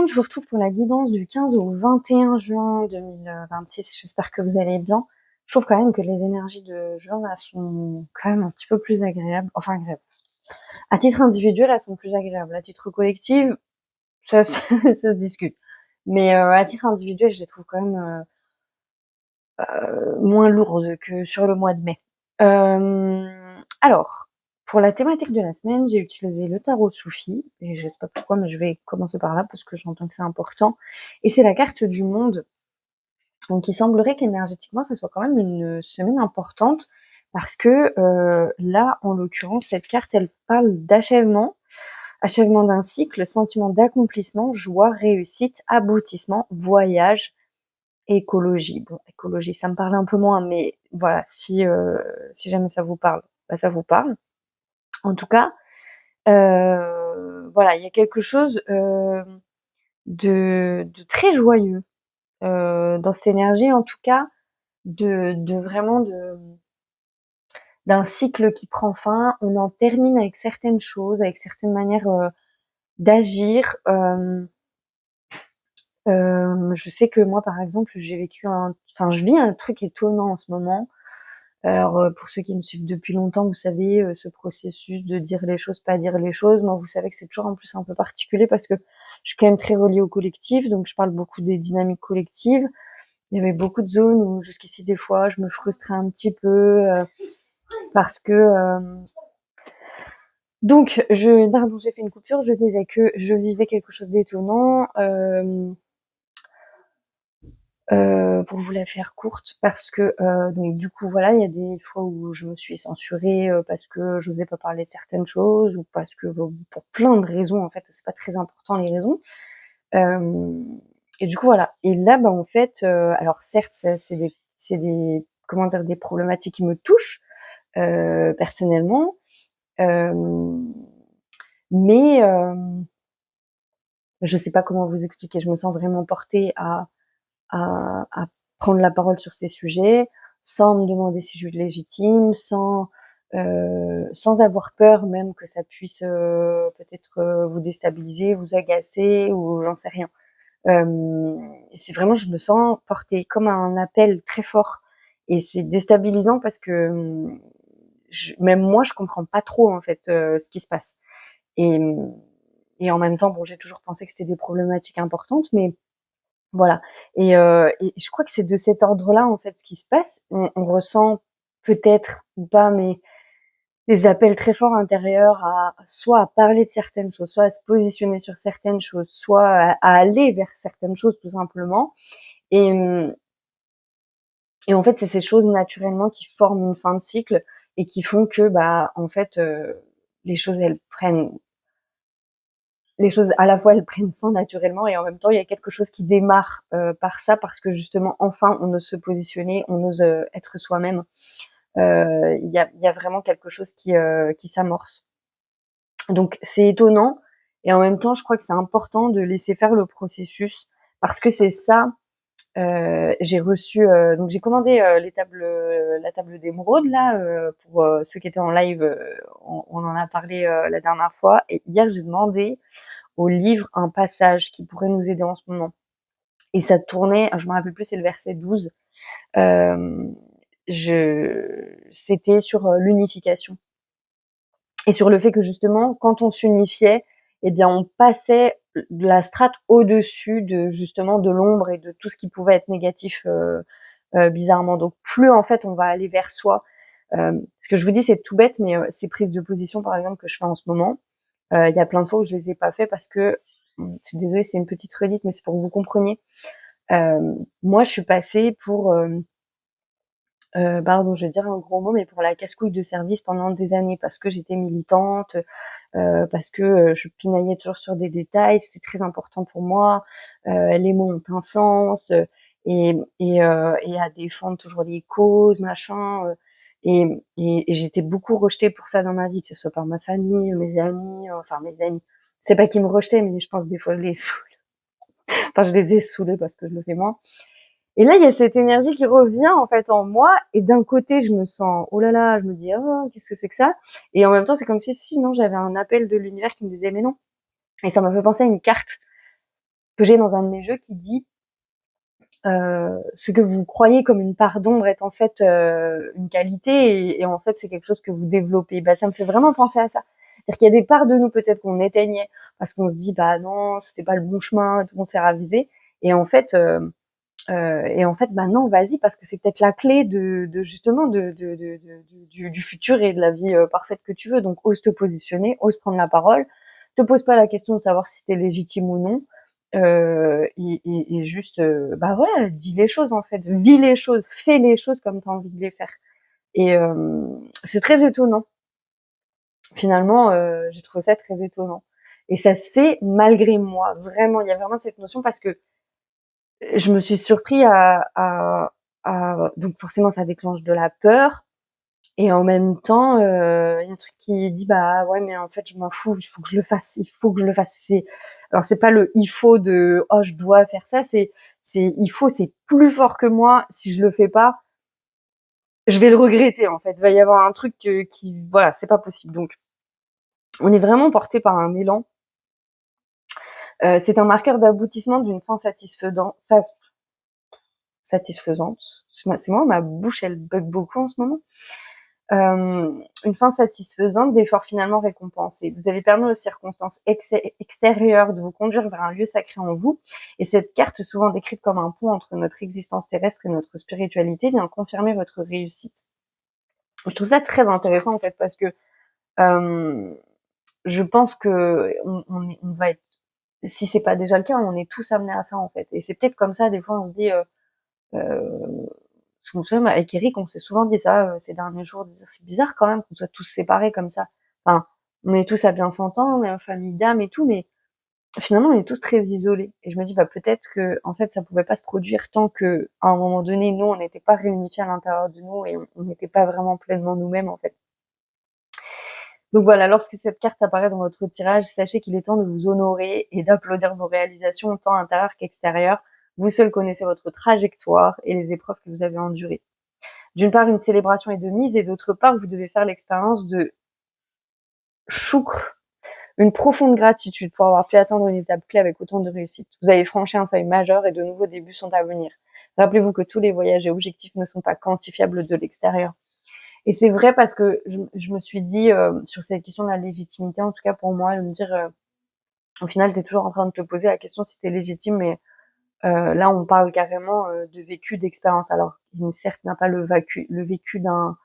monde, je vous retrouve pour la guidance du 15 au 21 juin 2026. J'espère que vous allez bien. Je trouve quand même que les énergies de juin là sont quand même un petit peu plus agréables. Enfin agréables. À titre individuel, elles sont plus agréables. À titre collectif, ça, ça se discute. Mais à titre individuel, je les trouve quand même moins lourdes que sur le mois de mai. Alors, pour la thématique de la semaine, j'ai utilisé le tarot soufi, et je sais pas pourquoi, mais je vais commencer par là parce que j'entends que c'est important. Et c'est la carte du monde. Donc, il semblerait qu'énergétiquement, ça soit quand même une semaine importante parce que là, en l'occurrence, cette carte, elle parle d'achèvement, achèvement d'un cycle, sentiment d'accomplissement, joie, réussite, aboutissement, voyage, écologie. Bon, écologie, ça me parle un peu moins, mais voilà, si jamais ça vous parle, bah, ça vous parle. En tout cas, voilà, il y a quelque chose de très joyeux dans cette énergie, en tout cas, de vraiment d'un cycle qui prend fin. On en termine avec certaines choses, avec certaines manières d'agir. Je sais que moi, par exemple, je vis un truc étonnant en ce moment. Alors, pour ceux qui me suivent depuis longtemps, vous savez, ce processus de dire les choses, pas dire les choses. Moi, vous savez que c'est toujours en plus un peu particulier parce que je suis quand même très reliée au collectif, donc je parle beaucoup des dynamiques collectives. Il y avait beaucoup de zones où jusqu'ici, des fois, je me frustrais un petit peu parce que... Donc, pardon, j'ai fait une coupure. Je disais que je vivais quelque chose d'étonnant. Pour vous la faire courte, parce que donc du coup voilà, il y a des fois où je me suis censurée parce que j'osais pas parler de certaines choses ou parce que pour plein de raisons en fait, c'est pas très important les raisons. Et du coup voilà. Et là bah en fait, alors certes c'est des comment dire des problématiques qui me touchent personnellement, euh, mais je sais pas comment vous expliquer. Je me sens vraiment portée à prendre la parole sur ces sujets sans me demander si je suis légitime, sans avoir peur même que ça puisse peut-être vous déstabiliser, vous agacer ou j'en sais rien. C'est vraiment, je me sens portée comme un appel très fort et c'est déstabilisant parce que même moi je comprends pas trop en fait ce qui se passe et, et en même temps bon j'ai toujours pensé que c'était des problématiques importantes mais voilà. Et je crois que c'est de cet ordre-là, en fait, ce qui se passe. On ressent peut-être ou pas, mais des appels très forts intérieurs à soit à parler de certaines choses, soit à se positionner sur certaines choses, soit à aller vers certaines choses tout simplement. Et, et en fait, c'est ces choses naturellement qui forment une fin de cycle et qui font que, bah, en fait, les choses les choses à la fois elles prennent fin naturellement et en même temps il y a quelque chose qui démarre par ça parce que justement enfin on ose se positionner, on ose être soi-même. Il y a vraiment quelque chose qui s'amorce. Donc c'est étonnant et en même temps je crois que c'est important de laisser faire le processus parce que c'est ça. J'ai reçu donc j'ai commandé la table d'émeraude là pour ceux qui étaient en live. On en a parlé la dernière fois et hier j'ai demandé au livre un passage qui pourrait nous aider en ce moment. Et ça tournait, je me rappelle plus, c'est le verset 12. Euh, C'était sur l'unification et sur le fait que justement, quand on s'unifiait, eh bien, on passait de la strate au-dessus de justement de l'ombre et de tout ce qui pouvait être négatif bizarrement. Donc, plus en fait, on va aller vers soi. Ce que je vous dis, c'est tout bête, mais ces prises de position, par exemple, que je fais en ce moment, il y a plein de fois où je les ai pas fait parce que, je suis désolée, c'est une petite redite, mais c'est pour que vous compreniez. Moi, je suis passée pour, pardon, je vais dire un gros mot, mais pour la casse-couille de service pendant des années parce que j'étais militante, parce que je pinaillais toujours sur des détails, c'était très important pour moi. Les mots ont un sens et à défendre toujours les causes, machin. Et j'étais beaucoup rejetée pour ça dans ma vie, que ce soit par ma famille, mes amis, enfin mes amis. C'est pas qu'ils me rejetaient, mais je pense des fois je les saoule. Enfin, je les ai saoulés parce que je le fais moins. Et là, il y a cette énergie qui revient en fait en moi. Et d'un côté, je me sens, oh là là, je me dis, oh, qu'est-ce que c'est que ça? Et en même temps, c'est comme si non, j'avais un appel de l'univers qui me disait, mais non. Et ça m'a fait penser à une carte que j'ai dans un de mes jeux qui dit ce que vous croyez comme une part d'ombre est en fait une qualité et en fait c'est quelque chose que vous développez. Bah ça me fait vraiment penser à ça. C'est-à-dire qu'il y a des parts de nous peut-être qu'on éteignait parce qu'on se dit bah non c'était pas le bon chemin, tout on s'est ravisé et en fait bah non vas-y parce que c'est peut-être la clé de justement du futur et de la vie parfaite que tu veux. Donc ose te positionner, ose prendre la parole, te pose pas la question de savoir si t'es légitime ou non. Et juste bah voilà dis les choses en fait, vis les choses, fais les choses comme tu as envie de les faire et c'est très étonnant finalement j'ai trouvé ça très étonnant et ça se fait malgré moi vraiment il y a vraiment cette notion parce que je me suis surpris donc forcément ça déclenche de la peur et en même temps il y a un truc qui dit bah ouais mais en fait je m'en fous, il faut que je le fasse, il faut que je le fasse. Alors c'est pas le il faut de oh je dois faire ça, c'est il faut, c'est plus fort que moi, si je le fais pas je vais le regretter en fait, il va y avoir un truc qui voilà c'est pas possible. Donc on est vraiment porté par un élan. C'est un marqueur d'aboutissement d'une fin satisfaisante. C'est moi, ma bouche elle bug beaucoup en ce moment. Une fin satisfaisante d'efforts finalement récompensés. Vous avez permis aux circonstances extérieures de vous conduire vers un lieu sacré en vous, et cette carte, souvent décrite comme un pont entre notre existence terrestre et notre spiritualité, vient confirmer votre réussite. Je trouve ça très intéressant en fait parce que je pense que on va être, si c'est pas déjà le cas, on est tous amenés à ça en fait. Et c'est peut-être comme ça, des fois on se dit parce que vous savez, avec Eric, on s'est souvent dit ça ces derniers jours. C'est bizarre quand même qu'on soit tous séparés comme ça. Enfin, on est tous à bien s'entendre, on est en famille d'âme et tout, mais finalement, on est tous très isolés. Et je me dis, bah peut-être que en fait, ça pouvait pas se produire tant que, à un moment donné, nous, on n'était pas réunifiés à l'intérieur de nous et on n'était pas vraiment pleinement nous-mêmes en fait. Donc voilà, lorsque cette carte apparaît dans votre tirage, sachez qu'il est temps de vous honorer et d'applaudir vos réalisations tant intérieures qu'extérieures. Vous seul connaissez votre trajectoire et les épreuves que vous avez endurées. D'une part, une célébration est de mise et d'autre part, vous devez faire l'expérience de choukr, une profonde gratitude pour avoir pu atteindre une étape clé avec autant de réussite. Vous avez franchi un seuil majeur et de nouveaux débuts sont à venir. Rappelez-vous que tous les voyages et objectifs ne sont pas quantifiables de l'extérieur. Et c'est vrai parce que je me suis dit sur cette question de la légitimité, en tout cas pour moi, de me dire au final, tu es toujours en train de te poser la question si tu es légitime, mais là, on parle carrément de vécu, d'expérience. Alors, certes, n'a pas le vécu d'un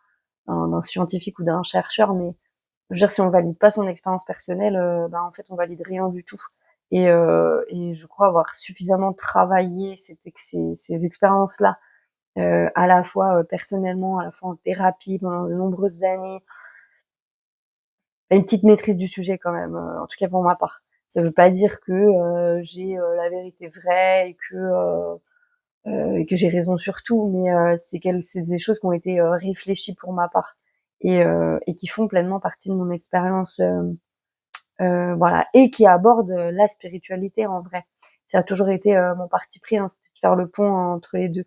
scientifique ou d'un chercheur, mais je veux dire, si on valide pas son expérience personnelle, bah, en fait, on valide rien du tout. Et je crois avoir suffisamment travaillé ces expériences-là, à la fois personnellement, à la fois en thérapie pendant de nombreuses années, une petite maîtrise du sujet quand même, en tout cas pour ma part. Ça veut pas dire que j'ai la vérité vraie et que j'ai raison sur tout, mais c'est des choses qui ont été réfléchies pour ma part et qui font pleinement partie de mon expérience, voilà, et qui abordent la spiritualité en vrai. Ça a toujours été mon parti pris, hein, c'était de faire le pont entre les deux.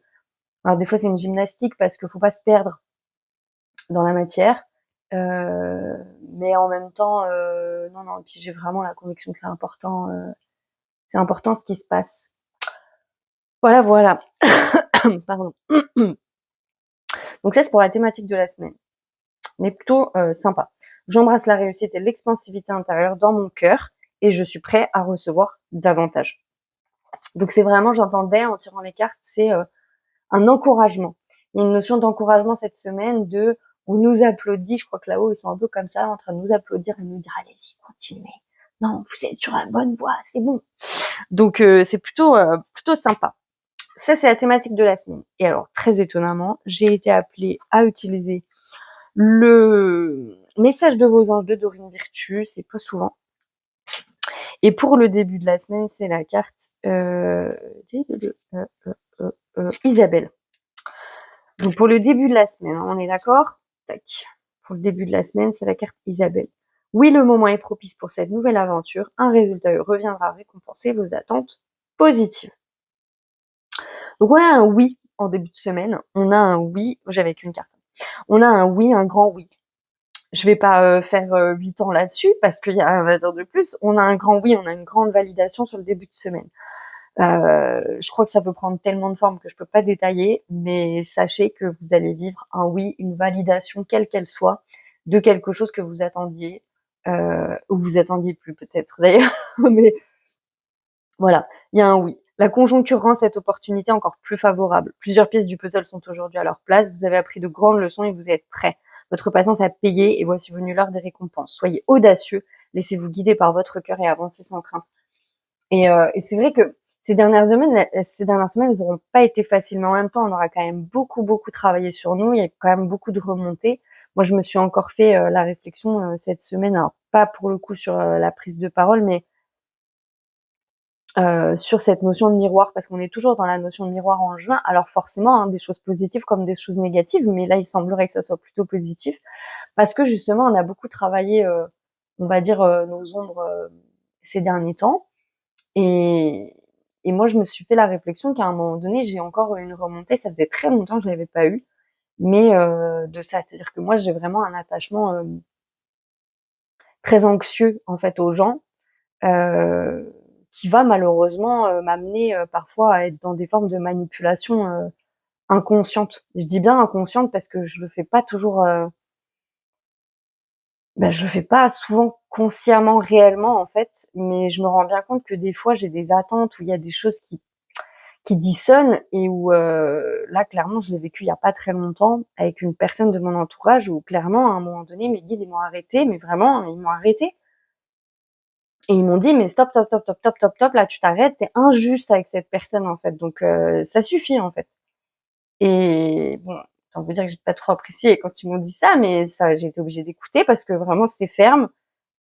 Alors des fois c'est une gymnastique parce qu'il faut pas se perdre dans la matière, mais en même temps, non, non. Et puis j'ai vraiment la conviction que c'est important ce qui se passe. Voilà, voilà. Pardon. Donc ça c'est pour la thématique de la semaine, mais plutôt sympa. J'embrasse la réussite et l'expansivité intérieure dans mon cœur et je suis prêt à recevoir davantage. Donc c'est vraiment, j'entendais en tirant les cartes, c'est un encouragement. Il y a une notion d'encouragement cette semaine de on nous applaudit, je crois que là-haut ils sont un peu comme ça, en train de nous applaudir et de nous dire allez-y, continuez. Non, vous êtes sur la bonne voie, c'est bon. Donc c'est plutôt sympa. Ça c'est la thématique de la semaine. Et alors très étonnamment, j'ai été appelée à utiliser le message de vos anges de Dorine Virtue, c'est pas souvent. Et pour le début de la semaine, c'est la carte Isabelle. Donc pour le début de la semaine, on est d'accord? Tac. Pour le début de la semaine, c'est la carte Isabelle. Oui, le moment est propice pour cette nouvelle aventure. Un résultat heureux viendra récompenser vos attentes positives. Donc on a un oui en début de semaine. On a un oui. J'avais qu'une carte. On a un oui, un grand oui. Je vais pas faire 8 ans là-dessus parce qu'il y a un 20 heures de plus. On a un grand oui, on a une grande validation sur le début de semaine. Je crois que ça peut prendre tellement de formes que je peux pas détailler, mais sachez que vous allez vivre un oui, une validation, quelle qu'elle soit, de quelque chose que vous attendiez, ou vous attendiez plus peut-être d'ailleurs, mais voilà, il y a un oui. La conjoncture rend cette opportunité encore plus favorable. Plusieurs pièces du puzzle sont aujourd'hui à leur place. Vous avez appris de grandes leçons et vous êtes prêts. Votre patience a payé et voici venue l'heure des récompenses. Soyez audacieux, laissez-vous guider par votre cœur et avancez sans crainte. Et c'est vrai que ces dernières semaines, elles n'auront pas été faciles, mais en même temps, on aura quand même beaucoup travaillé sur nous. Il y a quand même beaucoup de remontées. Moi, je me suis encore fait la réflexion cette semaine, alors pas pour le coup sur la prise de parole, mais sur cette notion de miroir, parce qu'on est toujours dans la notion de miroir en juin. Alors forcément, hein, des choses positives comme des choses négatives, mais là, il semblerait que ça soit plutôt positif, parce que justement, on a beaucoup travaillé, on va dire, nos ombres ces derniers temps. Et, et moi, je me suis fait la réflexion qu'à un moment donné, j'ai encore une remontée. Ça faisait très longtemps que je l'avais pas eu, mais de ça, c'est-à-dire que moi, j'ai vraiment un attachement très anxieux en fait aux gens, euh, qui va malheureusement m'amener parfois à être dans des formes de manipulation inconsciente. Je dis bien inconsciente parce que je le fais pas toujours, je le fais pas souvent consciemment réellement en fait, mais je me rends bien compte que des fois j'ai des attentes où il y a des choses qui dissonent et où là clairement je l'ai vécu il y a pas très longtemps avec une personne de mon entourage où clairement à un moment donné mes guides ils m'ont arrêté, mais vraiment ils m'ont arrêté et ils m'ont dit mais stop stop stop stop stop stop stop, là tu t'arrêtes, t'es injuste avec cette personne en fait, donc ça suffit en fait. Et bon, ça veut dire que j'ai pas trop apprécié quand ils m'ont dit ça, mais ça j'ai été obligée d'écouter parce que vraiment c'était ferme.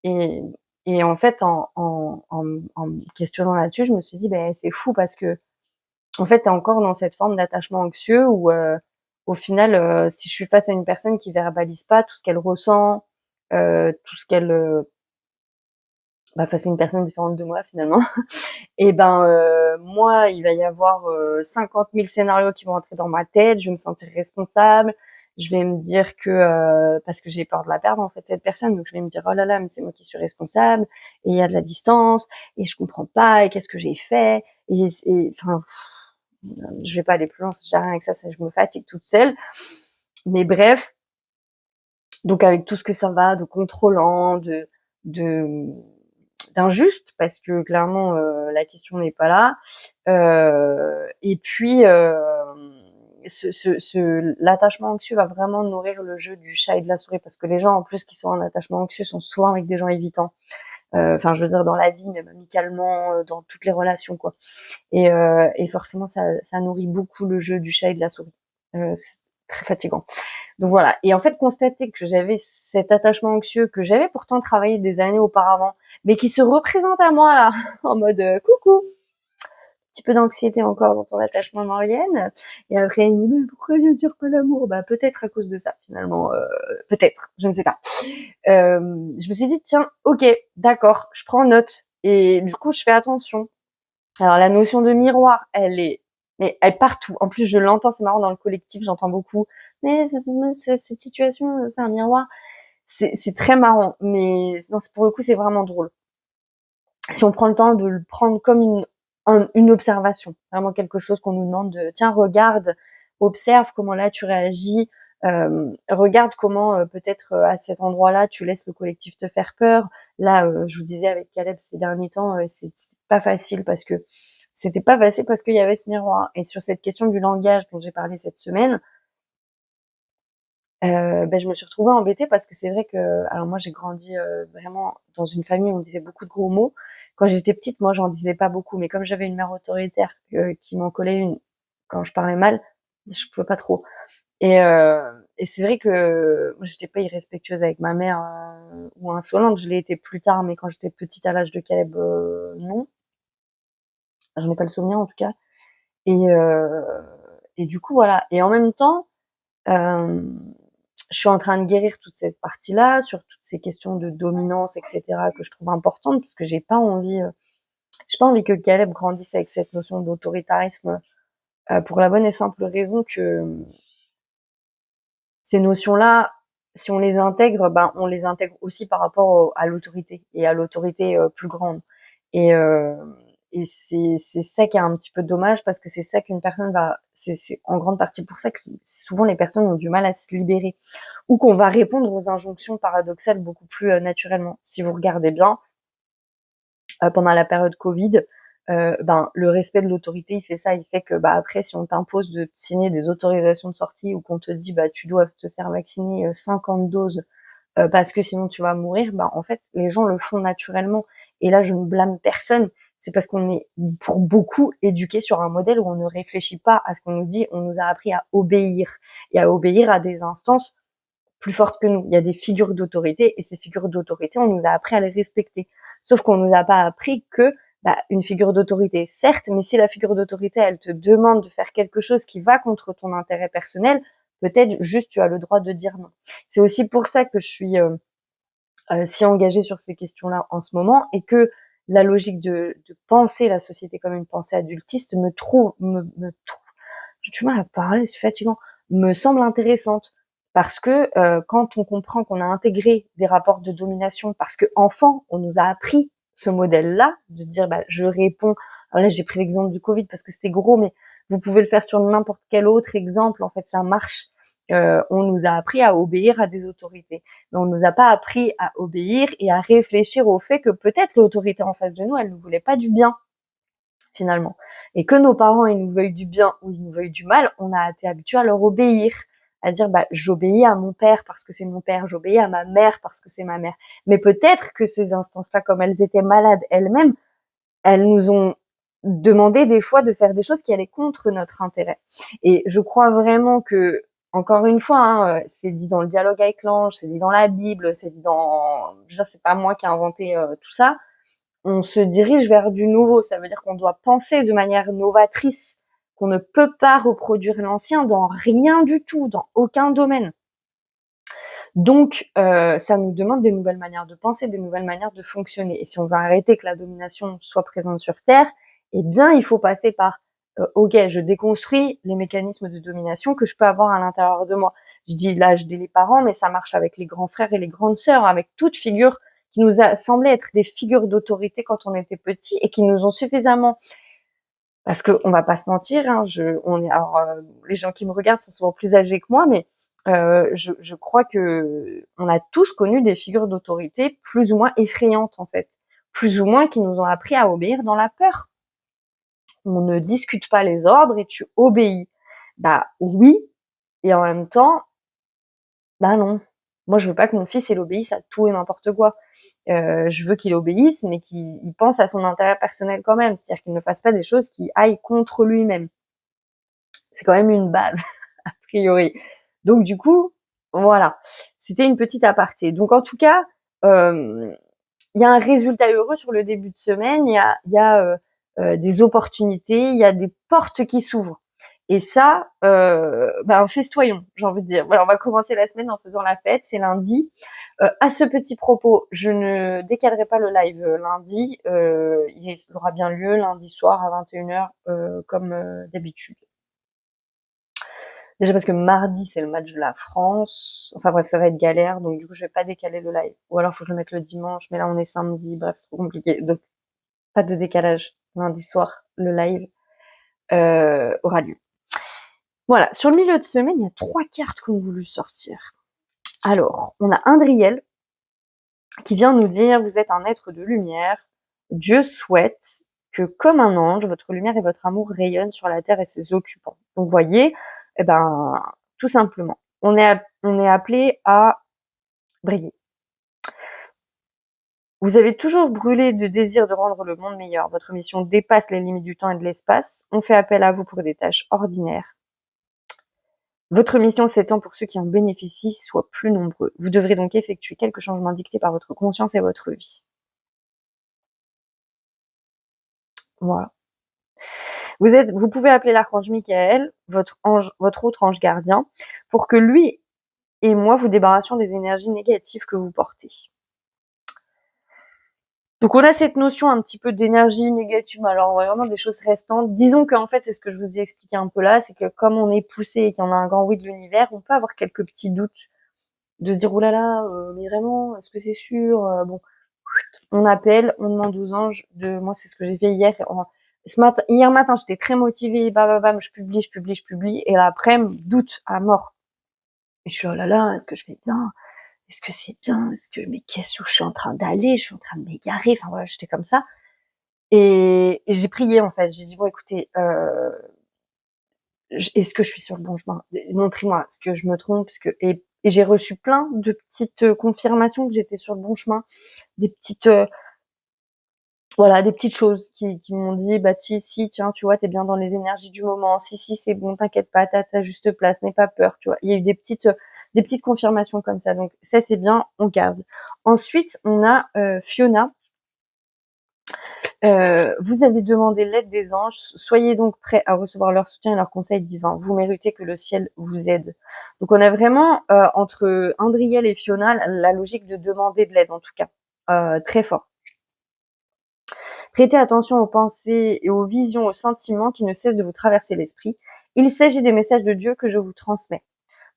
et et en fait en me questionnant là-dessus je me suis dit ben c'est fou parce que en fait, tu es encore dans cette forme d'attachement anxieux où, au final, si je suis face à une personne qui verbalise pas tout ce qu'elle ressent, tout ce qu'elle, face à une personne différente de moi finalement, et ben, moi, il va y avoir 50 000 scénarios qui vont entrer dans ma tête. Je vais me sentir responsable. Je vais me dire que parce que j'ai peur de la perdre en fait cette personne, donc je vais me dire oh là là, mais c'est moi qui suis responsable. Et il y a de la distance et je comprends pas et qu'est-ce que j'ai fait et enfin je vais pas aller plus loin, ça sert à rien avec ça, je me fatigue toute seule. Mais bref, donc avec tout ce que ça va de contrôlant, de d'injuste, parce que clairement la question n'est pas là. Et puis l'attachement anxieux va vraiment nourrir le jeu du chat et de la souris, parce que les gens en plus qui sont en attachement anxieux sont souvent avec des gens évitants. Enfin, je veux dire dans la vie, même amicalement, dans toutes les relations, quoi. Et forcément, ça nourrit beaucoup le jeu du chat et de la souris. C'est très fatigant. Donc voilà. Et en fait, constater que j'avais cet attachement anxieux que j'avais pourtant travaillé des années auparavant, mais qui se représente à moi là, en mode coucou, petit peu d'anxiété encore dans ton attachement Maurienne. Et après, elle me dit mais pourquoi je ne tire pas l'amour? Bah peut-être à cause de ça finalement, peut-être, je ne sais pas. Je me suis dit tiens, ok, d'accord, je prends note. Et du coup, je fais attention. Alors la notion de miroir, elle est partout. En plus, je l'entends, c'est marrant dans le collectif, j'entends beaucoup. Mais cette situation, c'est un miroir. C'est très marrant, mais non, pour le coup, c'est vraiment drôle. Si on prend le temps de le prendre comme une observation, vraiment quelque chose qu'on nous demande de, tiens, regarde, observe comment là tu réagis, regarde comment peut-être à cet endroit-là tu laisses le collectif te faire peur. Là, je vous disais avec Caleb ces derniers temps, c'était pas facile parce que qu'il y avait ce miroir. Et sur cette question du langage dont j'ai parlé cette semaine, je me suis retrouvée embêtée parce que c'est vrai que, alors moi j'ai grandi vraiment dans une famille où on disait beaucoup de gros mots. Quand j'étais petite, moi j'en disais pas beaucoup, mais comme j'avais une mère autoritaire qui m'en collait une quand je parlais mal, je pouvais pas trop. Et c'est vrai que moi j'étais pas irrespectueuse avec ma mère ou insolente, je l'ai été plus tard, mais quand j'étais petite à l'âge de Caleb, non, j'en ai pas le souvenir en tout cas. Et, euh, et du coup voilà. Et en même temps, euh, je suis en train de guérir toute cette partie-là, sur toutes ces questions de dominance, etc., que je trouve importantes, parce que j'ai pas envie que Caleb grandisse avec cette notion d'autoritarisme, pour la bonne et simple raison que ces notions-là, si on les intègre, on les intègre aussi par rapport à l'autorité et à l'autorité plus grande. Et, Et c'est ça qui est un petit peu dommage parce que c'est ça qu'une personne va, c'est en grande partie pour ça que souvent les personnes ont du mal à se libérer ou qu'on va répondre aux injonctions paradoxales beaucoup plus naturellement. Si vous regardez bien, pendant la période Covid, ben le respect de l'autorité, il fait ça, il fait que bah après si on t'impose de signer des autorisations de sortie ou qu'on te dit bah tu dois te faire vacciner 50 doses parce que sinon tu vas mourir, bah en fait les gens le font naturellement. Et là je ne blâme personne, c'est parce qu'on est pour beaucoup éduqués sur un modèle où on ne réfléchit pas à ce qu'on nous dit, on nous a appris à obéir et à obéir à des instances plus fortes que nous. Il y a des figures d'autorité et ces figures d'autorité, on nous a appris à les respecter. Sauf qu'on nous a pas appris que bah, une figure d'autorité, certes, mais si la figure d'autorité, elle te demande de faire quelque chose qui va contre ton intérêt personnel, peut-être juste tu as le droit de dire non. C'est aussi pour ça que je suis si engagée sur ces questions-là en ce moment et que la logique de penser la société comme une pensée adultiste me trouve, j'ai du mal à parler, c'est fatigant, me semble intéressante parce que quand on comprend qu'on a intégré des rapports de domination, parce que enfant, on nous a appris ce modèle-là de dire bah je réponds. Alors là, j'ai pris l'exemple du Covid parce que c'était gros, mais vous pouvez le faire sur n'importe quel autre exemple. En fait, ça marche. On nous a appris à obéir à des autorités, mais on nous a pas appris à obéir et à réfléchir au fait que peut-être l'autorité en face de nous, elle ne voulait pas du bien finalement. Et que nos parents, ils nous veuillent du bien ou ils nous veuillent du mal, on a été habitué à leur obéir. À dire, bah, j'obéis à mon père parce que c'est mon père, j'obéis à ma mère parce que c'est ma mère. Mais peut-être que ces instances-là, comme elles étaient malades elles-mêmes, elles nous ont demandé des fois de faire des choses qui allaient contre notre intérêt. Et je crois vraiment que, encore une fois, hein, c'est dit dans le dialogue avec l'ange, c'est dit dans la Bible, c'est dit dans, je veux dire, c'est pas moi qui ai inventé tout ça, on se dirige vers du nouveau. Ça veut dire qu'on doit penser de manière novatrice, qu'on ne peut pas reproduire l'ancien dans rien du tout, dans aucun domaine. Donc, ça nous demande des nouvelles manières de penser, des nouvelles manières de fonctionner. Et si on veut arrêter que la domination soit présente sur Terre, eh bien, il faut passer par ok, je déconstruis les mécanismes de domination que je peux avoir à l'intérieur de moi. Je dis les parents, mais ça marche avec les grands frères et les grandes sœurs, avec toute figure qui nous a semblé être des figures d'autorité quand on était petit et qui nous ont suffisamment, parce que on va pas se mentir, hein, les gens qui me regardent sont souvent plus âgés que moi, mais je crois que on a tous connu des figures d'autorité plus ou moins effrayantes en fait, plus ou moins qui nous ont appris à obéir dans la peur. On ne discute pas les ordres et tu obéis. Bah oui, et en même temps, bah non. Moi, je veux pas que mon fils il obéisse à tout et n'importe quoi. Je veux qu'il obéisse, mais qu'il pense à son intérêt personnel quand même. C'est-à-dire qu'il ne fasse pas des choses qui aillent contre lui-même. C'est quand même une base, a priori. Donc du coup, voilà. C'était une petite aparté. Donc en tout cas, il y a un résultat heureux sur le début de semaine. Il y a des opportunités, il y a des portes qui s'ouvrent. Et ça, festoyons, j'ai envie de dire. Voilà, on va commencer la semaine en faisant la fête. C'est lundi. À ce petit propos, je ne décalerai pas le live lundi. Il aura bien lieu lundi soir à 21h comme d'habitude. Déjà parce que mardi, c'est le match de la France. Enfin bref, ça va être galère. Donc du coup, je vais pas décaler le live. Ou alors, faut que je le mette le dimanche. Mais là, on est samedi. Bref, c'est trop compliqué. Donc, pas de décalage. Lundi soir, le live aura lieu. Voilà. Sur le milieu de semaine, il y a 3 cartes qu'on a voulu sortir. Alors, on a Indriel qui vient nous dire, vous êtes un être de lumière. Dieu souhaite que, comme un ange, votre lumière et votre amour rayonnent sur la terre et ses occupants. Donc, vous voyez, eh ben, tout simplement, on est appelé à briller. Vous avez toujours brûlé de désir de rendre le monde meilleur. Votre mission dépasse les limites du temps et de l'espace. On fait appel à vous pour des tâches ordinaires. Votre mission s'étend pour ceux qui en bénéficient soient plus nombreux. Vous devrez donc effectuer quelques changements dictés par votre conscience et votre vie. Voilà. Vous pouvez appeler l'archange Michael, votre autre ange gardien, pour que lui et moi vous débarrassions des énergies négatives que vous portez. Donc on a cette notion un petit peu d'énergie négative, alors vraiment des choses restantes. Disons qu'en fait, c'est ce que je vous ai expliqué un peu là, c'est que comme on est poussé et qu'il y en a un grand oui de l'univers, on peut avoir quelques petits doutes, de se dire, oh là là, mais vraiment, est-ce que c'est sûr? Bon, on appelle, on demande aux anges de, moi c'est ce que j'ai fait hier. Hier matin, j'étais très motivée, bam, je publie, et l'après-midi, doute à mort. Et je suis, oh là là, est-ce que je fais bien? Est-ce que c'est bien? Mais qu'est-ce que je suis en train d'aller? Je suis en train de m'égarer. Enfin voilà, j'étais comme ça. Et j'ai prié en fait. J'ai dit, bon écoutez, est-ce que je suis sur le bon chemin? Montrez-moi, est-ce que je me trompe? Et j'ai reçu plein de petites confirmations que j'étais sur le bon chemin, des petites voilà, des petites choses qui m'ont dit, bah si, tiens, tu vois, t'es bien dans les énergies du moment. Si, c'est bon, t'inquiète pas, t'as ta juste place, n'aie pas peur, tu vois. Il y a eu des petites confirmations comme ça. Donc ça c'est bien, on garde. Ensuite, on a Fiona. Vous avez demandé l'aide des anges, soyez donc prêts à recevoir leur soutien et leurs conseils divins. Vous méritez que le ciel vous aide. Donc on a vraiment entre Andriel et Fiona la logique de demander de l'aide en tout cas, très fort. Prêtez attention aux pensées et aux visions, aux sentiments qui ne cessent de vous traverser l'esprit. Il s'agit des messages de Dieu que je vous transmets.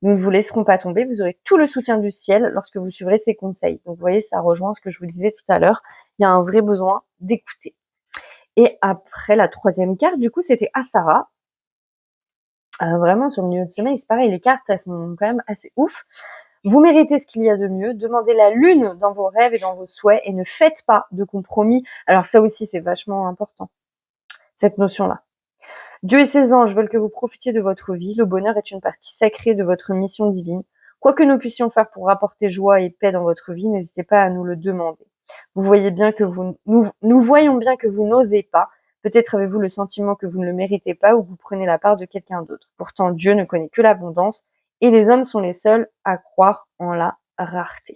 Nous ne vous laisserons pas tomber, vous aurez tout le soutien du ciel lorsque vous suivrez ces conseils. Donc vous voyez, ça rejoint ce que je vous disais tout à l'heure. Il y a un vrai besoin d'écouter. Et après, la troisième carte, du coup, c'était Astara. Vraiment, sur le milieu de semaine, c'est pareil, les cartes, elles sont quand même assez ouf. Vous méritez ce qu'il y a de mieux. Demandez la lune dans vos rêves et dans vos souhaits et ne faites pas de compromis. Alors ça aussi, c'est vachement important, cette notion-là. Dieu et ses anges veulent que vous profitiez de votre vie. Le bonheur est une partie sacrée de votre mission divine. Quoi que nous puissions faire pour rapporter joie et paix dans votre vie, n'hésitez pas à nous le demander. Vous voyez bien que nous voyons bien que vous n'osez pas. Peut-être avez-vous le sentiment que vous ne le méritez pas ou que vous prenez la part de quelqu'un d'autre. Pourtant, Dieu ne connaît que l'abondance et les hommes sont les seuls à croire en la rareté.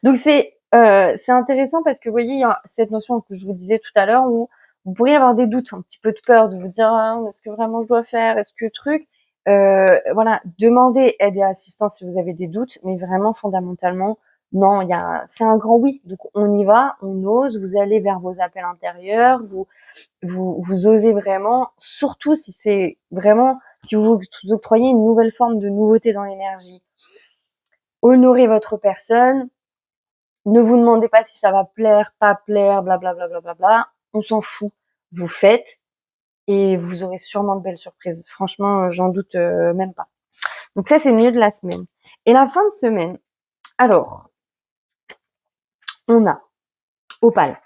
Donc c'est intéressant parce que vous voyez, il y a cette notion que je vous disais tout à l'heure où vous pourriez avoir des doutes, un petit peu de peur, de vous dire ah, est-ce que vraiment je dois faire, est-ce que truc, voilà, demandez aide et assistance si vous avez des doutes, mais vraiment fondamentalement non, c'est un grand oui. Donc on y va, on ose, vous allez vers vos appels intérieurs, vous osez vraiment, surtout si c'est vraiment si vous octroyez une nouvelle forme de nouveauté dans l'énergie. Honorez votre personne. Ne vous demandez pas si ça va plaire, pas plaire, blablabla. On s'en fout. Vous faites et vous aurez sûrement de belles surprises. Franchement, j'en doute même pas. Donc ça, c'est le milieu de la semaine. Et la fin de semaine, alors, on a Opale.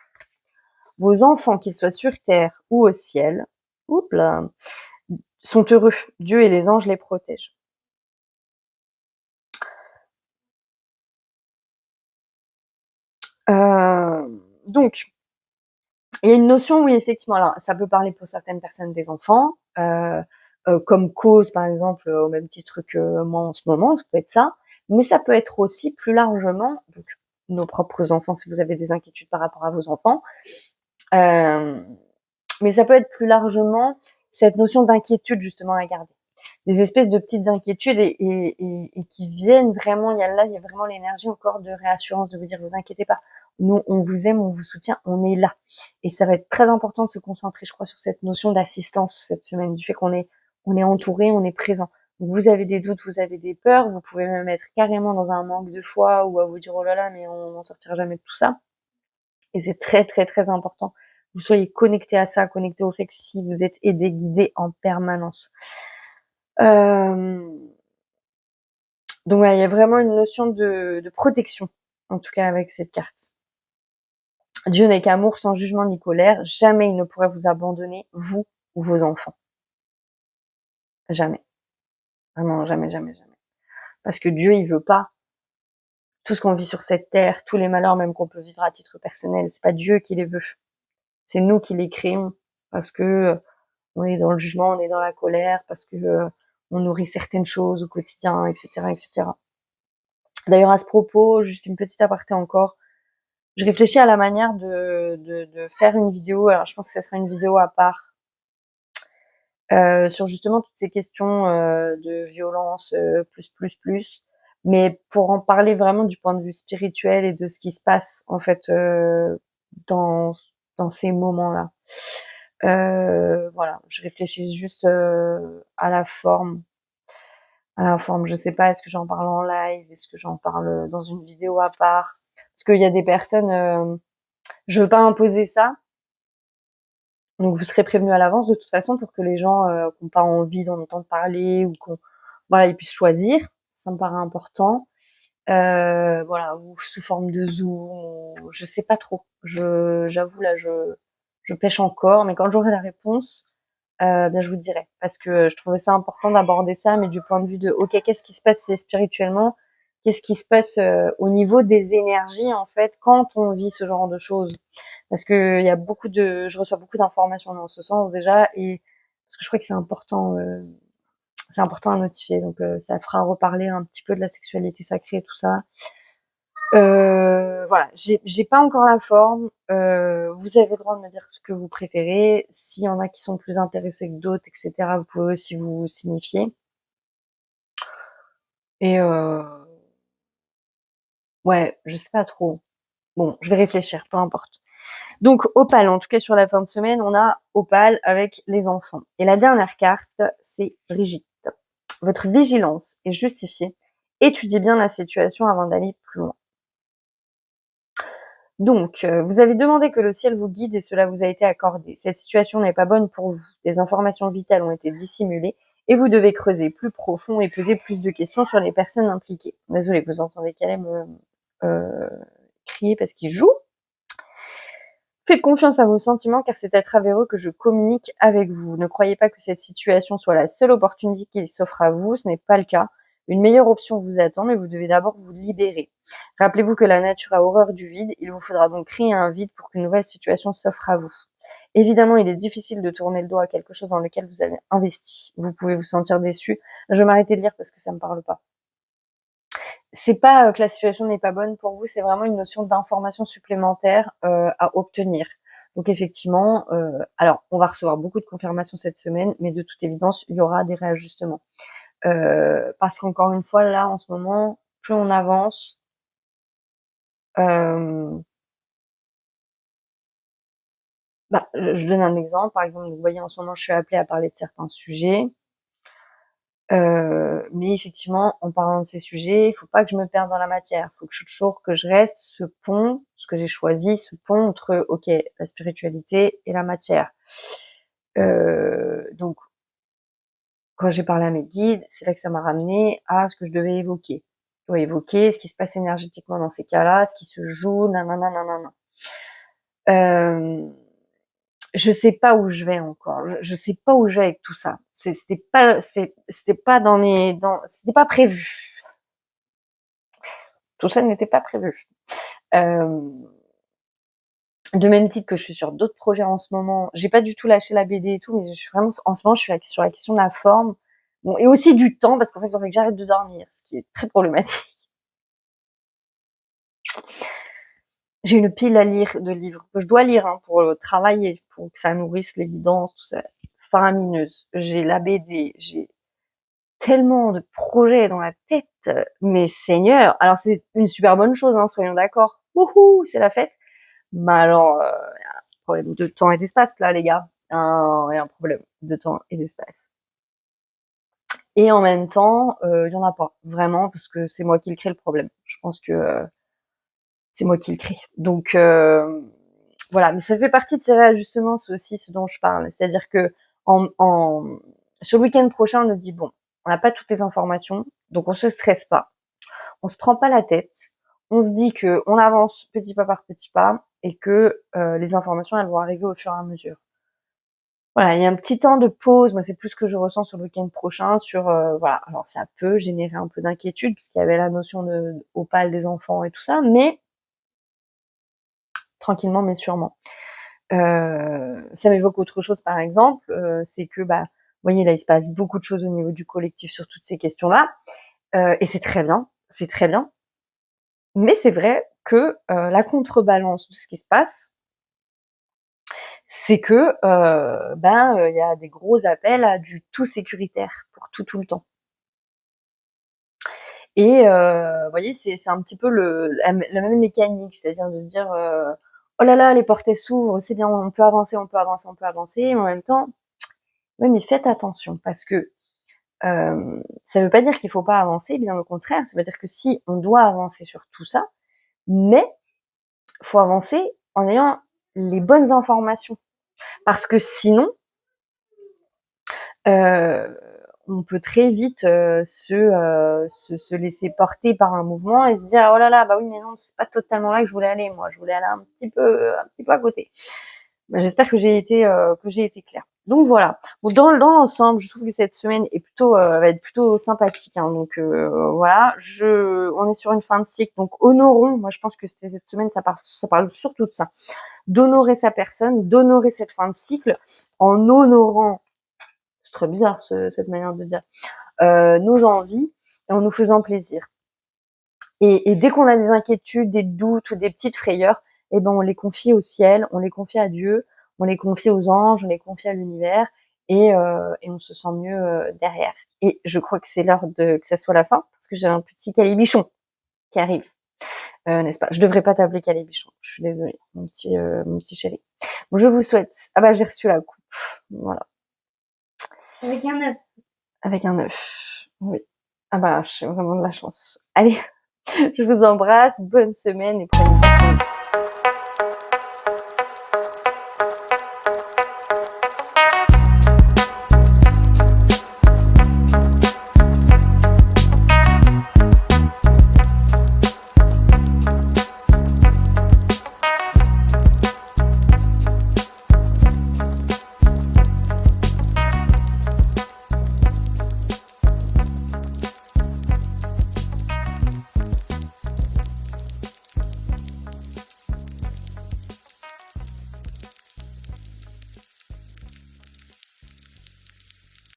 Vos enfants, qu'ils soient sur terre ou au ciel, oups là, sont heureux. Dieu et les anges les protègent. Donc, il y a une notion, oui, effectivement, alors ça peut parler pour certaines personnes des enfants, comme cause, par exemple, au même titre que moi en ce moment, ça peut être ça, mais ça peut être aussi plus largement, donc nos propres enfants, si vous avez des inquiétudes par rapport à vos enfants, mais ça peut être plus largement cette notion d'inquiétude justement à garder. Des espèces de petites inquiétudes et qui viennent vraiment, il y a vraiment l'énergie encore de réassurance, de vous dire vous inquiétez pas, nous on vous aime, on vous soutient, on est là. Et ça va être très important de se concentrer, je crois, sur cette notion d'assistance cette semaine, du fait on est entouré, on est présent. Donc vous avez des doutes, vous avez des peurs, vous pouvez même être carrément dans un manque de foi ou à vous dire oh là là mais on n'en sortira jamais de tout ça. Et c'est très très très important. Vous soyez connecté à ça, connecté au fait que si vous êtes aidé, guidé en permanence. Donc ouais, il y a vraiment une notion de protection, en tout cas avec cette carte. Dieu n'est qu'amour sans jugement ni colère. Jamais il ne pourrait vous abandonner, vous ou vos enfants. Jamais. Vraiment, jamais, jamais, jamais. Parce que Dieu, il veut pas tout ce qu'on vit sur cette terre, tous les malheurs même qu'on peut vivre à titre personnel. C'est pas Dieu qui les veut. C'est nous qui les créons. Parce que on est dans le jugement, on est dans la colère, parce que on nourrit certaines choses au quotidien, etc., etc. D'ailleurs, à ce propos, juste une petite aparté encore, je réfléchis à la manière de faire une vidéo. Alors, je pense que ça sera une vidéo à part sur justement toutes ces questions de violence plus. Mais pour en parler vraiment du point de vue spirituel et de ce qui se passe en fait dans dans ces moments-là. Voilà, je réfléchis juste à la forme. À la forme, je sais pas, est-ce que j'en parle en live, est-ce que j'en parle dans une vidéo à part. Parce qu'il y a des personnes, je veux pas imposer ça, donc vous serez prévenu à l'avance de toute façon pour que les gens qui n'ont pas envie d'en entendre parler ou voilà, ils puissent choisir. Ça me paraît important. Voilà, ou sous forme de Zoom, ou je sais pas trop. J'avoue là, je pêche encore, mais quand j'aurai la réponse, bien je vous dirai, parce que je trouvais ça important d'aborder ça, mais du point de vue de, ok, qu'est-ce qui se passe spirituellement, qu'est-ce qui se passe au niveau des énergies en fait quand on vit ce genre de choses, parce que il y a je reçois beaucoup d'informations dans ce sens déjà, et parce que je crois que c'est important à notifier, donc ça fera reparler un petit peu de la sexualité sacrée et tout ça. Voilà, j'ai pas encore la forme. Vous avez le droit de me dire ce que vous préférez. S'il y en a qui sont plus intéressés que d'autres, etc., vous pouvez aussi vous signifier. Et ouais, je sais pas trop. Bon, je vais réfléchir, peu importe. Donc Opale, en tout cas sur la fin de semaine, on a Opale avec les enfants. Et la dernière carte, c'est Brigitte. Votre vigilance est justifiée. Étudiez bien la situation avant d'aller plus loin. Donc, vous avez demandé que le ciel vous guide et cela vous a été accordé. Cette situation n'est pas bonne pour vous. Des informations vitales ont été dissimulées et vous devez creuser plus profond et poser plus de questions sur les personnes impliquées. Désolée, vous entendez Caleb crier parce qu'il joue. Faites confiance à vos sentiments car c'est à travers eux que je communique avec vous. Ne croyez pas que cette situation soit la seule opportunité qui s'offre à vous, ce n'est pas le cas. Une meilleure option vous attend, mais vous devez d'abord vous libérer. Rappelez-vous que la nature a horreur du vide, il vous faudra donc créer un vide pour qu'une nouvelle situation s'offre à vous. Évidemment, il est difficile de tourner le dos à quelque chose dans lequel vous avez investi. Vous pouvez vous sentir déçu. Je vais m'arrêter de lire parce que ça me parle pas. C'est pas que la situation n'est pas bonne pour vous, c'est vraiment une notion d'information supplémentaire à obtenir. Donc effectivement, alors on va recevoir beaucoup de confirmations cette semaine, mais de toute évidence, il y aura des réajustements. Parce qu'encore une fois, là, en ce moment, plus on avance, je donne un exemple. Par exemple, vous voyez, en ce moment, je suis appelée à parler de certains sujets. Mais effectivement, en parlant de ces sujets, il faut pas que je me perde dans la matière. Il faut que toujours que je reste ce pont, ce que j'ai choisi, ce pont entre, ok, la spiritualité et la matière. Donc, quand j'ai parlé à mes guides, c'est là que ça m'a ramené à ce que je devais évoquer. Je dois évoquer ce qui se passe énergétiquement dans ces cas-là, ce qui se joue, nanana, nanana. Je sais pas où je vais encore. Je sais pas où je vais avec tout ça. C'était pas c'était pas prévu. Tout ça n'était pas prévu. De même titre que je suis sur d'autres projets en ce moment. J'ai pas du tout lâché la BD et tout, mais je suis vraiment, en ce moment, je suis sur la question de la forme. Bon, et aussi du temps, parce qu'en fait, il faudrait que j'arrête de dormir, ce qui est très problématique. J'ai une pile à lire de livres que je dois lire pour travailler, pour que ça nourrisse l'évidence, tout ça. Faramineuse. J'ai la BD, j'ai tellement de projets dans la tête, mais Seigneur. Alors c'est une super bonne chose, hein, soyons d'accord. Wouhou, c'est la fête. Mais alors, y a un problème de temps et d'espace là, les gars. Il y a un problème de temps et d'espace. Et en même temps, il y en a pas vraiment parce que c'est moi qui le crée le problème. Je pense que c'est moi qui le crée. Donc voilà, mais ça fait partie de ces réajustements, c'est aussi ce dont je parle. C'est-à-dire que sur le week-end prochain, on nous dit bon, on n'a pas toutes les informations, donc on se stresse pas, on se prend pas la tête, on se dit que on avance petit pas par petit pas et que les informations elles vont arriver au fur et à mesure. Voilà, il y a un petit temps de pause. Moi, c'est plus ce que je ressens sur le week-end prochain. Voilà, alors ça peut générer un peu d'inquiétude puisqu'il y avait la notion de opale des enfants et tout ça, mais tranquillement mais sûrement. Ça m'évoque autre chose, par exemple, c'est que, vous voyez, là, il se passe beaucoup de choses au niveau du collectif sur toutes ces questions-là, et c'est très bien, mais c'est vrai que la contrebalance de ce qui se passe, c'est que, il y a des gros appels à du tout sécuritaire pour tout le temps. Et vous voyez, c'est un petit peu la même mécanique, c'est-à-dire de se dire oh là là, les portes s'ouvrent, c'est bien, on peut avancer, on peut avancer, on peut avancer, mais en même temps, oui, mais faites attention parce que ça veut pas dire qu'il faut pas avancer, bien au contraire, ça veut dire que si on doit avancer sur tout ça, Mais faut avancer en ayant les bonnes informations. Parce que sinon, on peut très vite se laisser porter par un mouvement et se dire oh là là, bah oui, mais non, c'est pas totalement là que je voulais aller. Moi, je voulais aller un petit peu à côté. J'espère que j'ai été claire. Donc voilà. Bon, dans l'ensemble, je trouve que cette semaine est plutôt va être plutôt sympathique. Hein. Donc voilà, on est sur une fin de cycle. Donc honorons. Moi, je pense que cette semaine, ça parle surtout de ça, d'honorer sa personne, d'honorer cette fin de cycle en honorant. C'est très bizarre cette manière de dire. Nos envies et en nous faisant plaisir. Et dès qu'on a des inquiétudes, des doutes ou des petites frayeurs, eh ben on les confie au ciel, on les confie à Dieu, on les confie aux anges, on les confie à l'univers et on se sent mieux derrière. Et je crois que c'est l'heure que ça soit la fin parce que j'ai un petit calibichon qui arrive, n'est-ce pas? Je devrais pas t'appeler calibichon. Je suis désolée, mon petit chéri. Bon, je vous souhaite. Ah bah j'ai reçu la coupe. Voilà. Avec un œuf. Avec un œuf. Oui. Ah bah j'ai vraiment de la chance. Allez. Je vous embrasse, bonne semaine et prenez